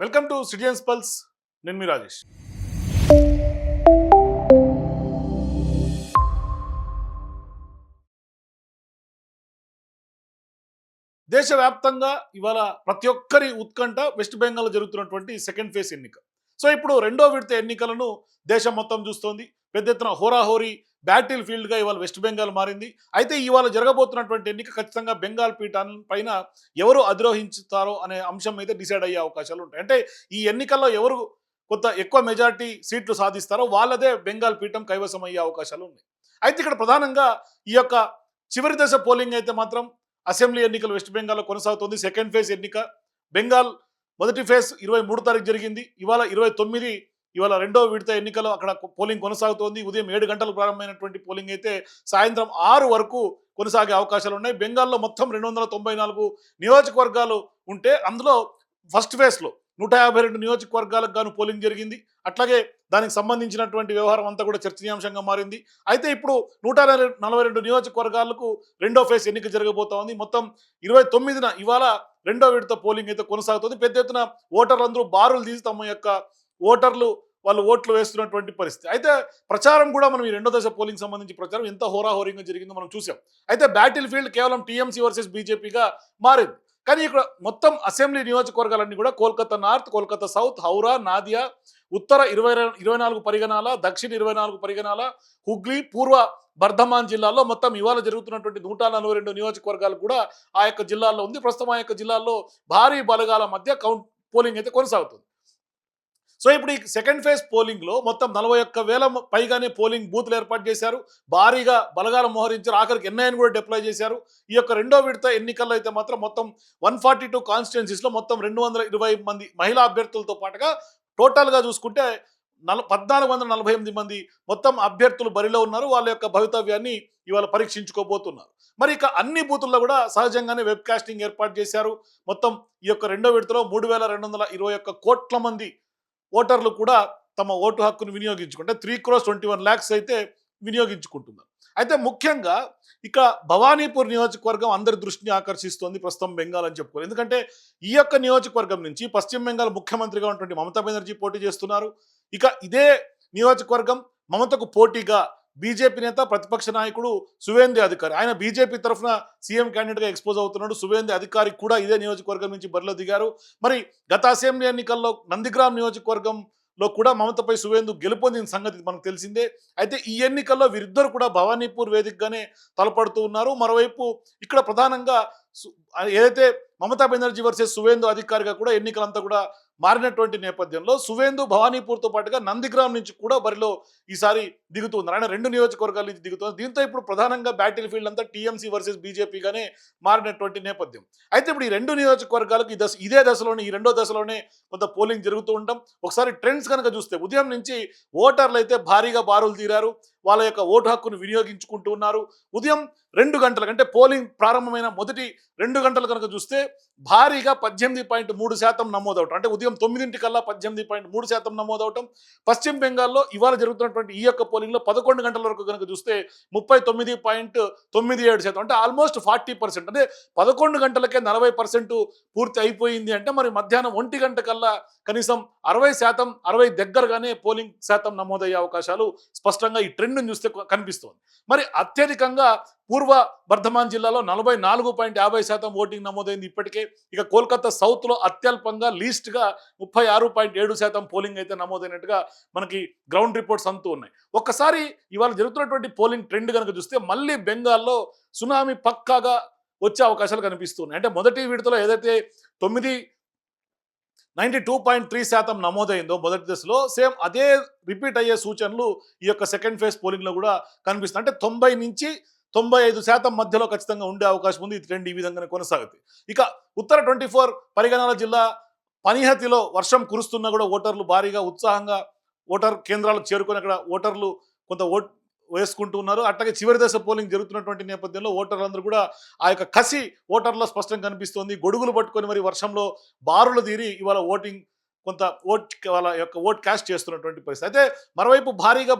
Welcome to citizens pulse. నేను మీ రాజేష్. దేశవ్యాప్తంగా ఇవాళ ప్రతి ఒక్కరి ఉత్కంఠ వెస్ట్ బెంగాల్లో జరుగుతున్నటువంటి సెకండ్ ఫేజ్ ఎన్నిక. సో ఇప్పుడు రెండో విడత ఎన్నికలను దేశం మొత్తం చూస్తోంది. పెద్ద ఎత్తున హోరాహోరీ బ్యాటిల్ ఫీల్డ్గా ఇవాళ వెస్ట్ బెంగాల్ మారింది. అయితే ఇవాళ జరగబోతున్నటువంటి ఎన్నిక ఖచ్చితంగా బెంగాల్ పీఠాన్ పైన ఎవరు అధిరోహించుతారో అనే అంశం అయితే డిసైడ్ అయ్యే అవకాశాలు ఉంటాయి. అంటే ఈ ఎన్నికల్లో ఎవరు కొంత ఎక్కువ మెజారిటీ సీట్లు సాధిస్తారో వాళ్ళదే బెంగాల్ పీఠం కైవసం అయ్యే అవకాశాలు ఉన్నాయి. అయితే ఇక్కడ ప్రధానంగా ఈ యొక్క చివరి దశ పోలింగ్ అయితే మాత్రం అసెంబ్లీ ఎన్నికలు వెస్ట్ బెంగాల్లో కొనసాగుతుంది. సెకండ్ ఫేజ్ ఎన్నిక బెంగాల్ మొదటి ఫేజ్ 23 తారీఖు జరిగింది. ఇవాళ 29 ఇవాళ రెండో విడత ఎన్నికలు అక్కడ పోలింగ్ కొనసాగుతోంది. ఉదయం 7 గంటలకు ప్రారంభమైనటువంటి పోలింగ్ అయితే సాయంత్రం 6 వరకు కొనసాగే అవకాశాలు ఉన్నాయి. బెంగాల్లో మొత్తం 294 నియోజకవర్గాలు ఉంటే అందులో ఫస్ట్ ఫేజ్లో 152 నియోజకవర్గాలకు గాను పోలింగ్ జరిగింది. అట్లాగే దానికి సంబంధించినటువంటి వ్యవహారం అంతా కూడా చర్చనీయాంశంగా మారింది. అయితే ఇప్పుడు 142 నియోజకవర్గాలకు రెండో ఫేజ్ ఎన్నిక జరగబోతా ఉంది. మొత్తం 29న ఇవాళ రెండో విడత పోలింగ్ అయితే కొనసాగుతుంది. పెద్ద ఎత్తున ఓటర్లందరూ బారులు తీసి తమ యొక్క ఓటర్లు వాళ్ళు ఓట్లు వేస్తున్నటువంటి పరిస్థితి. అయితే ప్రచారం కూడా మనం ఈ రెండో దశ పోలింగ్ సంబంధించి ప్రచారం ఎంత హోరాహోరీగా జరిగిందో మనం చూసాం. అయితే బ్యాటిల్ ఫీల్డ్ కేవలం టీఎంసీ వర్సెస్ బీజేపీగా మారింది. కానీ ఇక్కడ మొత్తం అసెంబ్లీ నియోజకవర్గాలన్నీ కూడా కోల్కతా నార్త్, కోల్కతా సౌత్, హౌరా, నాదియా, ఉత్తర 24 పరిగణాల, దక్షిణ 24 పరిగణాల, హుగ్లీ, పూర్వ బర్ధమాన్ జిల్లాల్లో మొత్తం ఇవాళ జరుగుతున్నటువంటి 142 నియోజకవర్గాలు కూడా ఆ యొక్క జిల్లాల్లో ఉంది. ప్రస్తుతం ఆ యొక్క జిల్లాల్లో భారీ బలగాల మధ్య పోలింగ్ అయితే కొనసాగుతుంది. సో ఇప్పుడు ఈ సెకండ్ ఫేజ్ పోలింగ్లో మొత్తం 41,000 పైగానే పోలింగ్ బూత్లు ఏర్పాటు చేశారు. భారీగా బలగాలు మోహరించారు. ఆఖరికి ఎన్ఐని కూడా డిప్లాయ్ చేశారు. ఈ యొక్క రెండో విడత ఎన్నికల్లో అయితే మాత్రం మొత్తం 142 కాన్స్టిట్యున్సీస్లో మొత్తం 220 మంది మహిళా అభ్యర్థులతో పాటుగా టోటల్గా చూసుకుంటే 1448 మంది మొత్తం అభ్యర్థులు బరిలో ఉన్నారు. వాళ్ళ యొక్క భవితవ్యాన్ని ఇవాళ పరీక్షించుకోబోతున్నారు. మరి ఇక అన్ని బూతుల్లో కూడా సహజంగానే వెబ్ కాస్టింగ్ ఏర్పాటు చేశారు. మొత్తం ఈ యొక్క రెండో విడతలో 3,221 కోట్ల మంది ఓటర్లు కూడా తమ ఓటు హక్కును వినియోగించుకుంటే 3,21,00,000 అయితే వినియోగించుకుంటున్నారు. అయితే ముఖ్యంగా ఇక భవానీపూర్ నియోజకవర్గం అందరి దృష్టిని ఆకర్షిస్తోంది ప్రస్తుతం బెంగాల్ అని చెప్పుకోవాలి. ఎందుకంటే ఈ యొక్క నియోజకవర్గం నుంచి పశ్చిమ బెంగాల్ ముఖ్యమంత్రిగా ఉన్నటువంటి మమతా బెనర్జీ పోటీ చేస్తున్నారు. ఇక ఇదే నియోజకవర్గం మమతకు పోటీగా బీజేపీ నేత ప్రతిపక్ష నాయకుడు సువేందు అధికారి, ఆయన బీజేపీ తరఫున సీఎం క్యాండిడేట్గా ఎక్స్పోజ్ అవుతున్నాడు. సువేందు అధికారి కూడా ఇదే నియోజకవర్గం నుంచి బరిలో దిగారు. మరి గత అసెంబ్లీ ఎన్నికల్లో నందిగ్రామ్ నియోజకవర్గంలో కూడా మమతపై సువేందు గెలుపొందిన సంగతి మనకు తెలిసిందే. అయితే ఈ ఎన్నికల్లో వీరిద్దరు కూడా భవానీపూర్ వేదికగానే తలపడుతూ ఉన్నారు. మరోవైపు ఇక్కడ ప్రధానంగా ఏదైతే మమతా బెనర్జీ వర్సెస్ సువేందు అధికారిగా కూడా ఎన్నికలంతా కూడా మారినటువంటి నేపథ్యంలో సువేందు భవానీపూర్తో పాటుగా నందిగ్రామ్ నుంచి కూడా బరిలో ఈసారి దిగుతున్నారు. ఆయన 2 నియోజకవర్గాల నుంచి దిగుతున్నారు. దీంతో ఇప్పుడు ప్రధానంగా బ్యాటిల్ ఫీల్డ్ అంతా టీఎంసీ వర్సెస్ బీజేపీగానే మారినటువంటి నేపథ్యం. అయితే ఇప్పుడు ఈ 2 నియోజకవర్గాలకు ఇదే దశలోనే ఈ రెండో దశలోనే కొంత పోలింగ్ జరుగుతూ ఉంటాం. ఒకసారి ట్రెండ్స్ కనుక చూస్తే ఉదయం నుంచి ఓటర్లు అయితే భారీగా బారులు తీరారు. వాళ్ళ యొక్క ఓటు హక్కును వినియోగించుకుంటూ ఉన్నారు. ఉదయం 2 గంటలకు అంటే పోలింగ్ ప్రారంభమైన మొదటి 2 గంటలు కనుక చూస్తే భారీగా 18.3% నమోదవటం, అంటే ఉదయం 9 18.3% నమోదవటం. పశ్చిమ బెంగాల్లో ఇవాళ జరుగుతున్నటువంటి ఈ యొక్క పోలింగ్లో 11 గంటల వరకు కనుక చూస్తే 39.97%, అంటే ఆల్మోస్ట్ 40%, అంటే 11 గంటలకే 40% పూర్తి అయిపోయింది. అంటే మరి మధ్యాహ్నం 1 గంట కల్లా కనీసం 60%, 60 దగ్గరగానే పోలింగ్ శాతం నమోదయ్యే అవకాశాలు స్పష్టంగా ఈ ట్రెండ్ని చూస్తే కనిపిస్తోంది. మరి అత్యధికంగా పూర్వ బర్ధమాన్ జిల్లాలో 44.50% ఓటింగ్ నమోదైంది ఇప్పటికే. ఇక కోల్కతా సౌత్లో అత్యల్పంగా లీస్ట్గా 36.7% పోలింగ్ అయితే నమోదైనట్టుగా మనకి గ్రౌండ్ రిపోర్ట్స్ అంతూ ఉన్నాయి. ఒక్కసారి ఇవాళ జరుగుతున్నటువంటి పోలింగ్ ట్రెండ్ కనుక చూస్తే మళ్ళీ బెంగాల్లో సునామీ పక్కాగా వచ్చే అవకాశాలు కనిపిస్తున్నాయి. అంటే మొదటి విడతలో ఏదైతే 92.3% నమోదైందో మొదటి దశలో, సేమ్ అదే రిపీట్ అయ్యే సూచనలు ఈ యొక్క సెకండ్ ఫేజ్ పోలింగ్లో కూడా కనిపిస్తుంది. అంటే 90 నుంచి 95% మధ్యలో ఖచ్చితంగా ఉండే అవకాశం ఉంది. ఈ ట్రెండ్ ఈ విధంగానే కొనసాగుతుంది. ఇక ఉత్తర 24 పరిగణాల జిల్లా పనిహతిలో వర్షం కురుస్తున్నా కూడా ఓటర్లు భారీగా ఉత్సాహంగా ఓటర్ కేంద్రాలకు చేరుకొని అక్కడ ఓటర్లు కొంత వేసుకుంటూ ఉన్నారు. అట్లాగే చివరి దశ పోలింగ్ జరుగుతున్నటువంటి నేపథ్యంలో ఓటర్లందరూ కూడా ఆ యొక్క కసి ఓటర్లో స్పష్టంగా కనిపిస్తోంది. గొడుగులు పట్టుకొని మరి వర్షంలో బారులు తీరి ఇవాళ కొంత వాళ్ళ యొక్క ఓట్ క్యాస్ట్ చేస్తున్నటువంటి పరిస్థితి. అయితే మరోవైపు భారీగా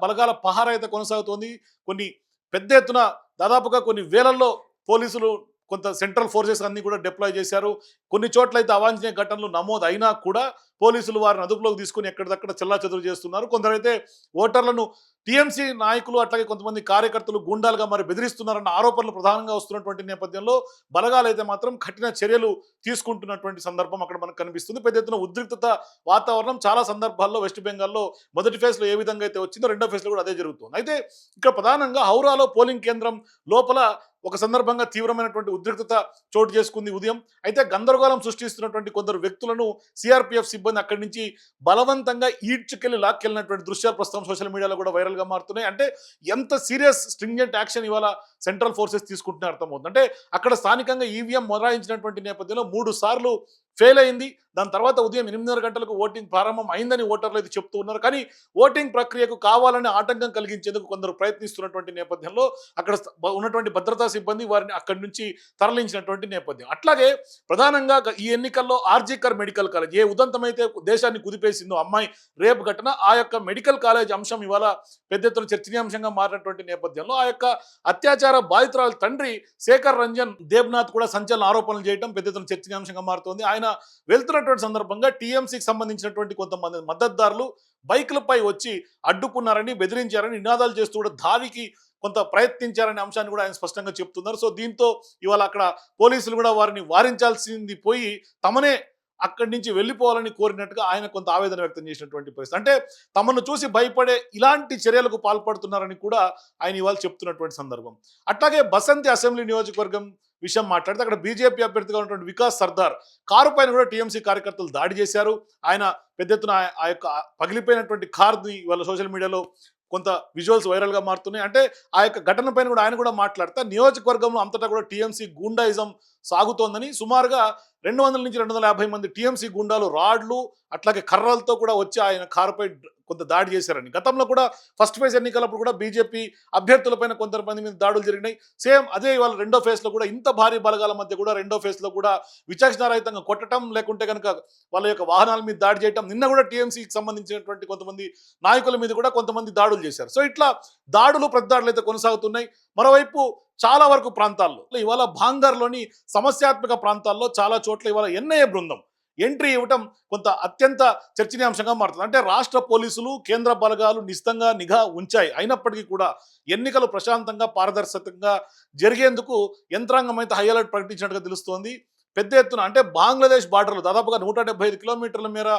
బలగాల పహార అయితే కొనసాగుతోంది. కొన్ని పెద్ద ఎత్తున దాదాపుగా కొన్ని వేలల్లో పోలీసులు కొంత సెంట్రల్ ఫోర్సెస్ అన్ని కూడా డిప్లాయ్ చేశారు. కొన్ని చోట్ల అయితే అవాంఛనీయ ఘటనలు నమోదు అయినా కూడా పోలీసులు వారిని అదుపులోకి తీసుకొని ఎక్కడిదక్కడ చెల్లాచెదురు చేస్తున్నారు. కొందరైతే ఓటర్లను టీఎంసీ నాయకులు అట్లాగే కొంతమంది కార్యకర్తలు గూండాలుగా మరి బెదిరిస్తున్నారన్న ఆరోపణలు ప్రధానంగా వస్తున్నటువంటి నేపథ్యంలో బలగాలైతే మాత్రం కఠిన చర్యలు తీసుకుంటున్నటువంటి సందర్భం అక్కడ మనకు కనిపిస్తుంది. పెద్ద ఎత్తున ఉద్రిక్తత వాతావరణం చాలా సందర్భాల్లో వెస్ట్ బెంగాల్లో మొదటి ఫేజ్లో ఏ విధంగా అయితే వచ్చిందో రెండో ఫేజ్లో కూడా అదే జరుగుతుంది. అయితే ఇక్కడ ప్రధానంగా హౌరాలో పోలింగ్ కేంద్రం లోపల ఒక సందర్భంగా తీవ్రమైనటువంటి ఉద్రిక్తత చోటు చేసుకుంది ఉదయం. అయితే గందరగోళం సృష్టిస్తున్నటువంటి కొందరు వ్యక్తులను సిఆర్పిఎఫ్ సిబ్బంది అక్కడి నుంచి బలవంతంగా ఈడ్చుకెళ్లి లాక్కెళ్ళినటువంటి దృశ్యాలు ప్రస్తుతం సోషల్ మీడియాలో కూడా వైరల్గా మారుతున్నాయి. అంటే ఎంత సీరియస్ స్ట్రింజెంట్ యాక్షన్ ఇవాళ సెంట్రల్ ఫోర్సెస్ తీసుకుంటున్నా అర్థమవుతుంది. అంటే అక్కడ స్థానికంగా ఈవీఎం మొరాయించినటువంటి నేపథ్యంలో 3 సార్లు ఫెయిల్ అయింది. దాని తర్వాత ఉదయం 8:30 గంటలకు ఓటింగ్ ప్రారంభం అయిందని ఓటర్లు అయితే చెప్తూ ఉన్నారు. కానీ ఓటింగ్ ప్రక్రియకు కావాలని ఆటంకం కలిగించేందుకు కొందరు ప్రయత్నిస్తున్నటువంటి నేపథ్యంలో అక్కడ ఉన్నటువంటి భద్రతా సిబ్బంది వారిని అక్కడి నుంచి తరలించినటువంటి నేపథ్యం. అట్లాగే ప్రధానంగా ఈ ఎన్నికల్లో ఆర్జీకర్ మెడికల్ కాలేజ్ ఏ ఉదంతమైతే దేశాన్ని కుదిపేసిందో అమ్మాయి రేపు ఘటన, ఆ యొక్క మెడికల్ కాలేజ్ అంశం ఇవాళ పెద్ద ఎత్తున చర్చనీయాంశంగా మారినటువంటి నేపథ్యంలో ఆ యొక్క అత్యాచార బాధితురాల తండ్రి శేఖర్ రంజన్ దేబ్నాథ్ కూడా సంచలన ఆరోపణలు చేయడం పెద్ద ఎత్తున చర్చనీయాంశంగా మారుతోంది. ఆయన వెళ్తున్నటువంటి సందర్భంగా టీఎంసీకి సంబంధించినటువంటి కొంతమంది మద్దతుదారులు బైకులపై వచ్చి అడ్డుకున్నారని, బెదిరించారని, నినాదాలు చేస్తూ కూడా దాడికి కొంత ప్రయత్నించారనే అంశాన్ని కూడా ఆయన స్పష్టంగా చెప్తున్నారు. సో దీంతో ఇవాళ అక్కడ పోలీసులు కూడా వారిని వారించాల్సింది పోయి తమనే అక్కడి నుంచి వెళ్ళిపోవాలని కోరినట్టుగా ఆయన కొంత ఆవేదన వ్యక్తం చేసినటువంటి పరిస్థితి. అంటే తమను చూసి భయపడే ఇలాంటి చర్యలకు పాల్పడుతున్నారని కూడా ఆయన ఇవాళ చెప్తున్నటువంటి సందర్భం. అట్లాగే బసంతి అసెంబ్లీ నియోజకవర్గం విషయం మాట్లాడితే అక్కడ బీజేపీ అభ్యర్థిగా ఉన్నటువంటి వికాస్ సర్దార్ కారు పైన కూడా టీఎంసీ కార్యకర్తలు దాడి చేశారు. ఆయన పెద్ద ఎత్తున ఆ యొక్క పగిలిపోయినటువంటి కార్ని ఇవాళ సోషల్ మీడియాలో కొంత విజువల్స్ వైరల్గా మారుతున్నాయి. అంటే ఆ యొక్క ఘటన పైన కూడా ఆయన కూడా మాట్లాడతా నియోజకవర్గంలో అంతటా కూడా టీఎంసీ గూండాయిజం సాగుతోందని, సుమారుగా 200 నుంచి 250 మంది టీఎంసీ గుండాలు రాడ్లు అట్లాగే కర్రలతో కూడా వచ్చి ఆయన కారుపై కొంత దాడి చేశారని, గతంలో కూడా ఫస్ట్ ఫేజ్ ఎన్నికలప్పుడు కూడా బీజేపీ అభ్యర్థులపైన కొంతమంది మీద దాడులు జరిగినాయి. సేమ్ అదే ఇవాళ రెండో ఫేజ్లో కూడా ఇంత భారీ బలగాల మధ్య కూడా రెండో ఫేజ్లో కూడా విచక్షణారహితంగా కొట్టడం, లేకుంటే కనుక వాళ్ళ యొక్క వాహనాల మీద దాడి చేయడం, నిన్న కూడా టీఎంసీకి సంబంధించినటువంటి కొంతమంది నాయకుల మీద కూడా కొంతమంది దాడులు చేశారు. సో ఇట్లా దాడులు ప్రతిదాడులు అయితే కొనసాగుతున్నాయి. మరోవైపు చాలా వరకు ప్రాంతాల్లో ఇవాళ భాంగర్లోని సమస్యాత్మక ప్రాంతాల్లో చాలా చోట్ల ఇవాళ ఎన్ఐఏ బృందం ఎంట్రీ ఇవ్వటం కొంత అత్యంత చర్చనీయాంశంగా మారుతుంది. అంటే రాష్ట్ర పోలీసులు, కేంద్ర బలగాలు నిశ్చితంగా నిఘా ఉంచాయి. అయినప్పటికీ కూడా ఎన్నికలు ప్రశాంతంగా పారదర్శకంగా జరిగేందుకు యంత్రాంగం అయితే హై అలర్ట్ ప్రకటించినట్టుగా తెలుస్తోంది. పెద్ద ఎత్తున అంటే బంగ్లాదేశ్ బార్డర్లు దాదాపుగా 175 కిలోమీటర్ల మేర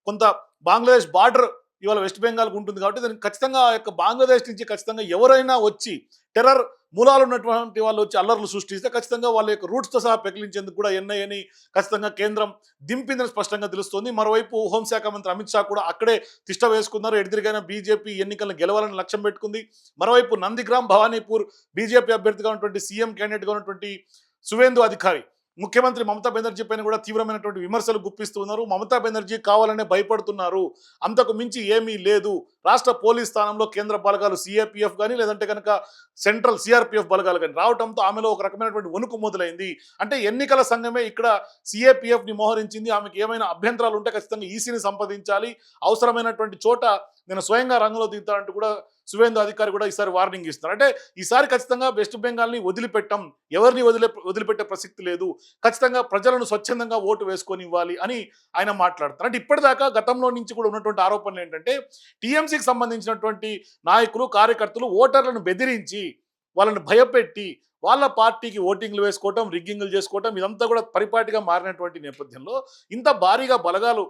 కొంత బంగ్లాదేశ్ బార్డర్ ఇవాళ వెస్ట్ బెంగాల్కి ఉంటుంది. కాబట్టి దానికి ఖచ్చితంగా ఆ యొక్క బంగ్లాదేశ్ నుంచి ఖచ్చితంగా ఎవరైనా వచ్చి టెర్రర్ మూలాలు ఉన్నటువంటి వాళ్ళు వచ్చి అల్లర్లు సృష్టిస్తే ఖచ్చితంగా వాళ్ళ యొక్క రూట్స్తో సహా పెకిలించేందుకు కూడా ఎన్ఐఏని ఖచ్చితంగా కేంద్రం దింపిందని స్పష్టంగా తెలుస్తోంది. మరోవైపు హోంశాఖ మంత్రి అమిత్ షా కూడా అక్కడే తిష్ట వేసుకున్నారు. ఎడిదిరిగైన బీజేపీ ఎన్నికలను గెలవాలని లక్ష్యం పెట్టుకుంది. మరోవైపు నందిగ్రామ్ భవానీపూర్ బీజేపీ అభ్యర్థిగా ఉన్నటువంటి సీఎం క్యాండిడేట్గా ఉన్నటువంటి సువేందు అధికారి ముఖ్యమంత్రి మమతా బెనర్జీ పైన కూడా తీవ్రమైనటువంటి విమర్శలు గుప్పిస్తూ ఉన్నారు. మమతా బెనర్జీ కావాలనే భయపడుతున్నారు, అంతకు మించి ఏమీ లేదు. రాష్ట్ర పోలీస్ స్థానంలో కేంద్ర బలగాలు సిఏపిఎఫ్ కానీ లేదంటే కనుక సెంట్రల్ సిఆర్పిఎఫ్ బలగాలు కానీ రావడంతో ఆమెలో ఒక రకమైనటువంటి వణుకు మొదలైంది. అంటే ఎన్నికల సంఘమే ఇక్కడ సిఏపిఎఫ్ని మోహరించింది. ఆమెకు ఏమైనా అభ్యంతరాలు ఉంటే ఖచ్చితంగా ఈసీని సంప్రదించాలి, అవసరమైనటువంటి చోట నేను స్వయంగా రంగంలో దిగుతానంటూ కూడా సువేందు అధికారి కూడా ఈసారి వార్నింగ్ ఇస్తున్నారు. అంటే ఈసారి ఖచ్చితంగా వెస్ట్ బెంగాల్ని వదిలిపెట్టం, ఎవరిని వదిలిపెట్టే ప్రసక్తి లేదు, ఖచ్చితంగా ప్రజలను స్వచ్ఛందంగా ఓటు వేసుకొని ఇవ్వాలి అని ఆయన మాట్లాడుతున్నారు. అంటే ఇప్పటిదాకా గతంలో నుంచి కూడా ఉన్నటువంటి ఆరోపణలు ఏంటంటే టీఎంసీకి సంబంధించినటువంటి నాయకులు, కార్యకర్తలు ఓటర్లను బెదిరించి వాళ్ళని భయపెట్టి వాళ్ళ పార్టీకి ఓటింగ్లు వేసుకోవటం, రిగ్గింగ్లు చేసుకోవటం ఇదంతా కూడా పరిపాటిగా మారినటువంటి నేపథ్యంలో ఇంత భారీగా బలగాలు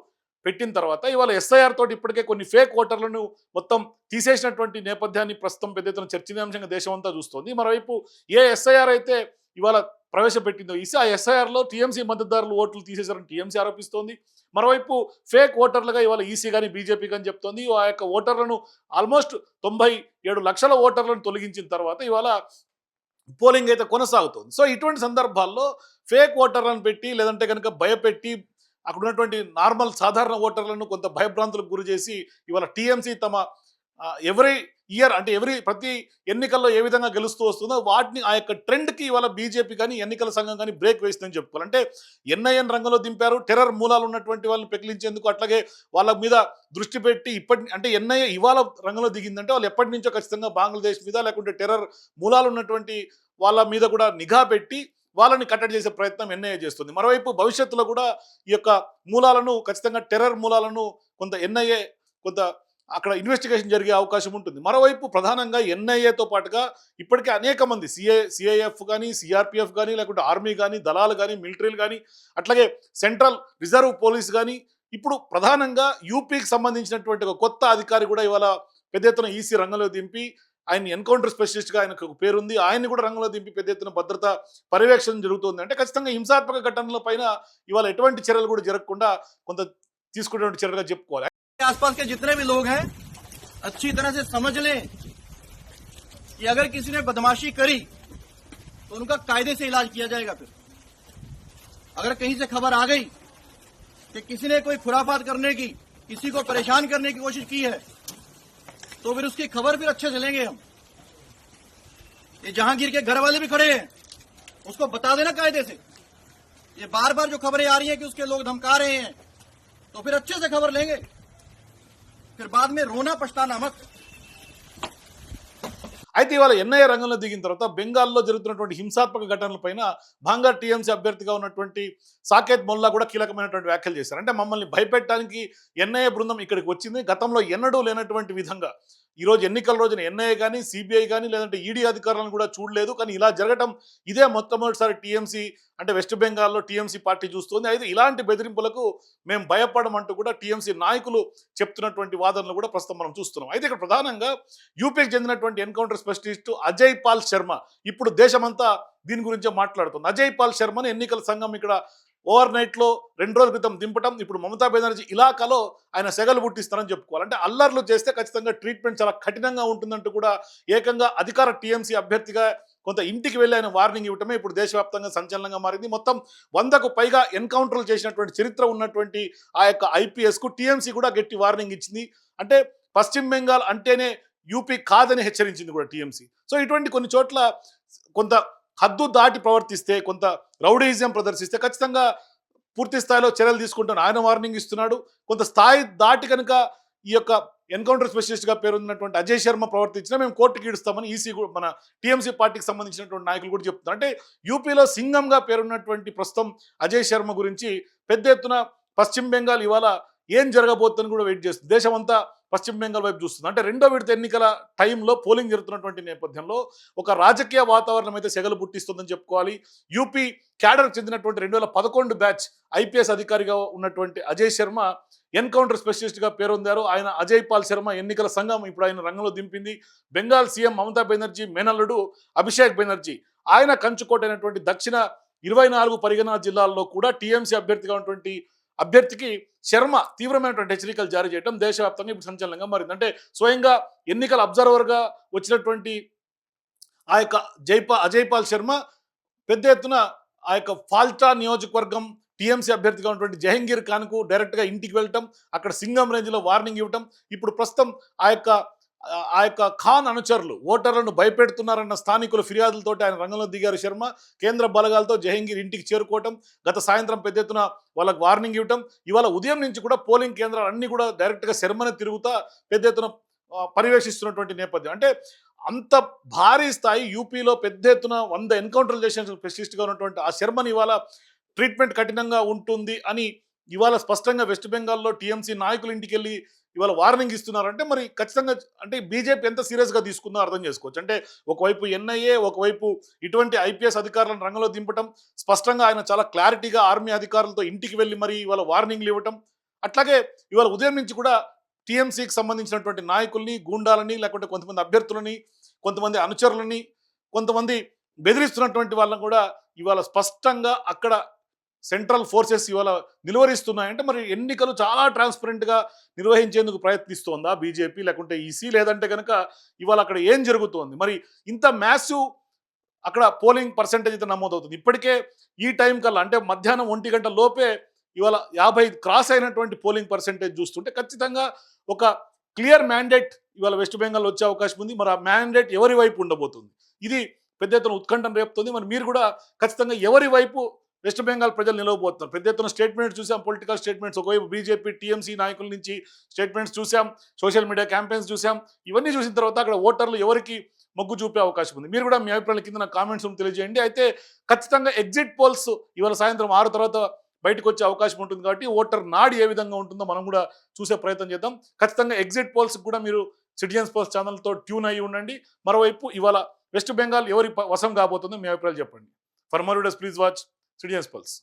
పెట్టిన తర్వాత ఇవాళ ఎస్ఐఆర్ తోటి ఇప్పటికే కొన్ని ఫేక్ ఓటర్లను మొత్తం తీసేసినటువంటి నేపథ్యాన్ని ప్రస్తుతం పెద్ద ఎత్తున చర్చనీయాంశంగా దేశం అంతా చూస్తోంది. మరోవైపు ఏ ఎస్ఐఆర్ అయితే ఇవాళ ప్రవేశపెట్టిందో ఈసీ, ఆ ఎస్ఐఆర్లో టీఎంసీ మద్దతుదారులు ఓట్లు తీసేశారని టీఎంసీ ఆరోపిస్తోంది. మరోవైపు ఫేక్ ఓటర్లుగా ఇవాళ ఈసీ కానీ బీజేపీ కానీ చెప్తోంది. ఆ యొక్క ఓటర్లను ఆల్మోస్ట్ 97 లక్షల ఓటర్లను తొలగించిన తర్వాత ఇవాళ పోలింగ్ అయితే కొనసాగుతుంది. సో ఇటువంటి సందర్భాల్లో ఫేక్ ఓటర్లను పెట్టి లేదంటే కనుక భయపెట్టి అక్కడ ఉన్నటువంటి నార్మల్ సాధారణ ఓటర్లను కొంత భయభ్రాంతులకు గురి చేసి ఇవాళ టీఎంసీ తమ ఎవ్రీ ఇయర్ అంటే ప్రతి ఎన్నికల్లో ఏ విధంగా గెలుస్తూ వస్తుందో వాటిని ఆ యొక్క ట్రెండ్కి ఇవాళ బీజేపీ కానీ ఎన్నికల సంఘం కానీ బ్రేక్ వేస్తుందని చెప్పుకోవాలి. అంటే ఎన్ఐఎన్ రంగంలో దింపారు, టెర్రర్ మూలాలు ఉన్నటువంటి వాళ్ళని పెకిలించేందుకు, అట్లాగే వాళ్ళ మీద దృష్టి పెట్టి అంటే ఎన్ఐఏ ఇవాళ రంగంలో దిగిందంటే వాళ్ళు ఎప్పటి నుంచో ఖచ్చితంగా బంగ్లాదేశ్ మీద లేకుంటే టెర్రర్ మూలాలు ఉన్నటువంటి వాళ్ళ మీద కూడా నిఘా పెట్టి వాళ్ళని కట్టడి చేసే ప్రయత్నం ఎన్ఐఏ చేస్తుంది. మరోవైపు భవిష్యత్తులో కూడా ఈ యొక్క మూలాలను ఖచ్చితంగా టెర్రర్ మూలాలను కొంత ఎన్ఐఏ కొంత అక్కడ ఇన్వెస్టిగేషన్ జరిగే అవకాశం ఉంటుంది. మరోవైపు ప్రధానంగా ఎన్ఐఏతో పాటుగా ఇప్పటికే అనేక మంది సిఐఎఫ్ కానీ, సిఆర్పిఎఫ్ కానీ, లేకుంటే ఆర్మీ కానీ, దళాలు కానీ, మిలిటరీలు కానీ, అట్లాగే సెంట్రల్ రిజర్వ్ పోలీస్ కానీ, ఇప్పుడు ప్రధానంగా యూపీకి సంబంధించినటువంటి ఒక కొత్త అధికారి కూడా ఇవాళ పెద్ద ఎత్తున ఈసీ రంగంలో దింపి ఆయన ఎన్కౌంటర్ స్పెషలిస్ట్గా ఆయనకు ఒక పేరుంది. ఆయన్ని కూడా రంగంలో దింపి పెద్ద ఎత్తున భద్రత పర్యవేక్షణ జరుగుతుంది. అంటే ఖచ్చితంగా హింసాత్మక ఘటనల పైన ఇవాళ ఎటువంటి చర్యలు కూడా జరగకుండా కొంత తీసుకునేటువంటి చర్యలుగా చెప్పుకోవాలి. आसपास के जितने भी लोग हैं अच्छी तरह से समझ लें कि अगर किसी ने बदमाशी करी तो उनका कायदे से इलाज किया जाएगा। फिर अगर कहीं से खबर आ गई कि किसी ने कोई खुराफात करने की, किसी को परेशान करने की कोशिश की है, तो फिर उसकी खबर फिर अच्छे से लेंगे हम। ये जहांगीर के घर वाले भी खड़े हैं, उसको बता देना कायदे से। ये बार बार जो खबरें आ रही हैं कि उसके लोग धमका रहे हैं, तो फिर अच्छे से खबर लेंगे, फिर बाद में रोना पछताना मत। అయితే ఇవాళ ఎన్ఐఏ రంగంలో దిగిన తర్వాత బెంగాల్లో జరుగుతున్నటువంటి హింసాత్మక ఘటనలపైన భాంగర్ టీఎంసీ అభ్యర్థిగా ఉన్నటువంటి సాకేత్ మొల్లా కూడా కీలకమైనటువంటి వ్యాఖ్యలు చేశారు. అంటే మమ్మల్ని భయపెట్టడానికి ఎన్ఐఏ బృందం ఇక్కడికి వచ్చింది, గతంలో ఎన్నడూ లేనటువంటి విధంగా ఈరోజు ఎన్నికల రోజున ఎన్ఐఏ కానీ, సిబిఐ కానీ, లేదంటే ఈడీ అధికారులను కూడా చూడలేదు. కానీ ఇలా జరగడం ఇదే మొట్టమొదటిసారి టీఎంసీ అంటే వెస్ట్ బెంగాల్లో టీఎంసీ పార్టీ చూస్తుంది. అయితే ఇలాంటి బెదిరింపులకు మేము భయపడమంటూ కూడా టీఎంసీ నాయకులు చెప్తున్నటువంటి వాదనలు కూడా ప్రస్తుతం మనం చూస్తున్నాం. అయితే ఇక్కడ ప్రధానంగా యూపీకి చెందినటువంటి ఎన్కౌంటర్ స్పెషలిస్ట్ అజయ్ పాల్ శర్మ ఇప్పుడు దేశమంతా దీని గురించే మాట్లాడుతుంది. అజయ్ పాల్ శర్మని ఎన్నికల సంఘం ఇక్కడ ఓవర్ నైట్లో 2 రోజుల క్రితం దింపటం, ఇప్పుడు మమతా బెనర్జీ ఇలాకాలో ఆయన సెగలు పుట్టిస్తారని చెప్పుకోవాలి. అంటే అల్లర్లు చేస్తే ఖచ్చితంగా ట్రీట్మెంట్ చాలా కఠినంగా ఉంటుందంటూ కూడా ఏకంగా అధికార టీఎంసీ అభ్యర్థిగా కొంత ఇంటికి వెళ్ళి ఆయన వార్నింగ్ ఇవ్వటమే ఇప్పుడు దేశవ్యాప్తంగా సంచలనంగా మారింది. మొత్తం 100కు పైగా ఎన్కౌంటర్లు చేసినటువంటి చరిత్ర ఉన్నటువంటి ఆ యొక్క ఐపీఎస్కు టీఎంసీ కూడా గట్టి వార్నింగ్ ఇచ్చింది. అంటే పశ్చిమ బెంగాల్ అంటేనే యూపీ కాదని హెచ్చరించింది కూడా టీఎంసీ. సో ఇటువంటి కొన్ని చోట్ల కొంత హద్దు దాటి ప్రవర్తిస్తే, కొంత రౌడీయిజం ప్రదర్శిస్తే ఖచ్చితంగా పూర్తి స్థాయిలో చర్యలు తీసుకుంటాను ఆయన వార్నింగ్ ఇస్తున్నాడు. కొంత స్థాయి దాటి కనుక ఈ యొక్క ఎన్కౌంటర్ స్పెషలిస్ట్గా పేరున్నటువంటి అజయ్ శర్మ ప్రవర్తించినా మేము కోర్టుకి ఈడుస్తామని ఈసీ మన టీఎంసీ పార్టీకి సంబంధించినటువంటి నాయకులు కూడా చెప్తున్నారు. అంటే యూపీలో సింగంగా పేరున్నటువంటి ప్రస్తుతం అజయ్ శర్మ గురించి పెద్ద ఎత్తున పశ్చిమ బెంగాల్ ఇవాళ ఏం జరగబోతుందని కూడా వెయిట్ చేస్తుంది. దేశమంతా పశ్చిమ బెంగాల్ వైపు చూస్తుంది. అంటే రెండో విడత ఎన్నికల టైంలో పోలింగ్ జరుగుతున్నటువంటి నేపథ్యంలో ఒక రాజకీయ వాతావరణం అయితే సెగలు పుట్టిస్తుందని చెప్పుకోవాలి. యూపీ క్యాడర్ చెందినటువంటి 2011 బ్యాచ్ ఐపీఎస్ అధికారిగా ఉన్నటువంటి అజయ్ శర్మ ఎన్కౌంటర్ స్పెషలిస్ట్గా పేరొందారు. ఆయన అజయ్ పాల్ శర్మ ఎన్నికల సంఘం ఇప్పుడు ఆయన రంగంలో దింపింది. బెంగాల్ సీఎం మమతా బెనర్జీ మేనల్లుడు అభిషేక్ బెనర్జీ ఆయన కంచుకోటైనటువంటి దక్షిణ 24 పరిగణ జిల్లాల్లో కూడా టీఎంసీ అభ్యర్థిగా ఉన్నటువంటి అభ్యర్థికి శర్మ తీవ్రమైనటువంటి హెచ్చరికలు జారీ చేయడం దేశవ్యాప్తంగా ఇప్పుడు సంచలనంగా మారింది. అంటే స్వయంగా ఎన్నికల అబ్జర్వర్గా వచ్చినటువంటి ఆ యొక్క అజయ్ పాల్ శర్మ పెద్ద ఎత్తున ఆ యొక్క ఫాల్టా నియోజకవర్గం టీఎంసీ అభ్యర్థిగా ఉన్నటువంటి జహంగీర్ ఖాన్కు డైరెక్ట్గా ఇంటికి వెళ్ళటం, అక్కడ సింగం రేంజ్లో వార్నింగ్ ఇవ్వటం, ఇప్పుడు ప్రస్తుతం ఆ యొక్క ఖాన్ అనుచరులు ఓటర్లను భయపెడుతున్నారన్న స్థానికుల ఫిర్యాదులతోటి ఆయన రంగంలో దిగారు శర్మ. కేంద్ర బలగాలతో జహంగీర్ ఇంటికి చేరుకోవటం, గత సాయంత్రం పెద్ద ఎత్తున వాళ్ళకు వార్నింగ్ ఇవ్వటం, ఇవాళ ఉదయం నుంచి కూడా పోలింగ్ కేంద్రాలు అన్నీ కూడా డైరెక్ట్గా శర్మనే తిరుగుతా పెద్ద ఎత్తున పర్యవేక్షిస్తున్నటువంటి నేపథ్యం. అంటే అంత భారీ స్థాయి యూపీలో పెద్ద ఎత్తున 100 ఎన్కౌంటర్లు చేసిన స్పెషలిస్ట్గా ఉన్నటువంటి ఆ శర్మని ఇవాళ ట్రీట్మెంట్ కఠినంగా ఉంటుంది అని ఇవాళ స్పష్టంగా వెస్ట్ బెంగాల్లో టీఎంసీ నాయకులు ఇంటికి వెళ్ళి ఇవాళ వార్నింగ్ ఇస్తున్నారంటే మరి ఖచ్చితంగా అంటే బీజేపీ ఎంత సీరియస్గా తీసుకుందో అర్థం చేసుకోవచ్చు. అంటే ఒకవైపు ఎన్ఐఏ, ఒకవైపు ఇటువంటి ఐపీఎస్ అధికారులను రంగంలో దింపటం, స్పష్టంగా ఆయన చాలా క్లారిటీగా ఆర్మీ అధికారులతో ఇంటికి వెళ్ళి మరి ఇవాళ వార్నింగ్లు ఇవ్వటం, అట్లాగే ఇవాళ ఉదయం నుంచి కూడా టీఎంసీకి సంబంధించినటువంటి నాయకుల్ని, గూండాలని, లేకుంటే కొంతమంది అభ్యర్థులని, కొంతమంది అనుచరులని, కొంతమంది బెదిరిస్తున్నటువంటి వాళ్ళని కూడా ఇవాళ స్పష్టంగా అక్కడ సెంట్రల్ ఫోర్సెస్ ఇవాళ నిలువరిస్తున్నాయంటే మరి ఎన్నికలు చాలా ట్రాన్స్పరెంట్గా నిర్వహించేందుకు ప్రయత్నిస్తోందా బీజేపీ, లేకుంటే ఈసీ, లేదంటే కనుక ఇవాళ అక్కడ ఏం జరుగుతోంది? మరి ఇంత మ్యాసివ్ అక్కడ పోలింగ్ పర్సెంటేజ్ అయితే నమోదవుతుంది. ఇప్పటికే ఈ టైం కల్లా అంటే మధ్యాహ్నం 1 గంట లోపే ఇవాళ 50 క్రాస్ అయినటువంటి పోలింగ్ పర్సెంటేజ్ చూస్తుంటే ఖచ్చితంగా ఒక క్లియర్ మ్యాండేట్ ఇవాళ వెస్ట్ బెంగాల్ వచ్చే అవకాశం ఉంది. మరి ఆ మ్యాండేట్ ఎవరి వైపు ఉండబోతుంది? ఇది పెద్ద ఎత్తున ఉత్కంఠను రేపుతుంది. మరి మీరు కూడా ఖచ్చితంగా ఎవరి వైపు వెస్ట్ బెంగాల్ ప్రజలు నిలవబోతున్నారు? పెద్ద ఎత్తున స్టేట్మెంట్స్ చూసాం, పొలిటికల్ స్టేట్మెంట్స్, ఒకవైపు బీజేపీ టీఎంసీ నాయకుల నుంచి స్టేట్మెంట్స్ చూసాం, సోషల్ మీడియా క్యాంపెయిన్స్ చూసాం. ఇవన్నీ చూసిన తర్వాత అక్కడ ఓటర్లు ఎవరికి మొగ్గు చూపే అవకాశం ఉంది. మీరు కూడా మీ అభిప్రాయాల కింద నా కామెంట్స్ తెలియజేయండి. అయితే ఖచ్చితంగా ఎగ్జిట్ పోల్స్ ఇవాళ సాయంత్రం 6 తర్వాత బయటకు వచ్చే అవకాశం ఉంటుంది కాబట్టి ఓటర్ నాడి ఏ విధంగా ఉంటుందో మనం కూడా చూసే ప్రయత్నం చేద్దాం. ఖచ్చితంగా ఎగ్జిట్ పోల్స్ కూడా మీరు సిటిజన్స్ పల్స్ ఛానల్తో ట్యూన్ అయ్యి ఉండండి. మరోవైపు ఇవాళ వెస్ట్ బెంగాల్ ఎవరి వశం కాబోతుందో మీ అభిప్రాయాలు చెప్పండి. For more videos please watch citizens pulse.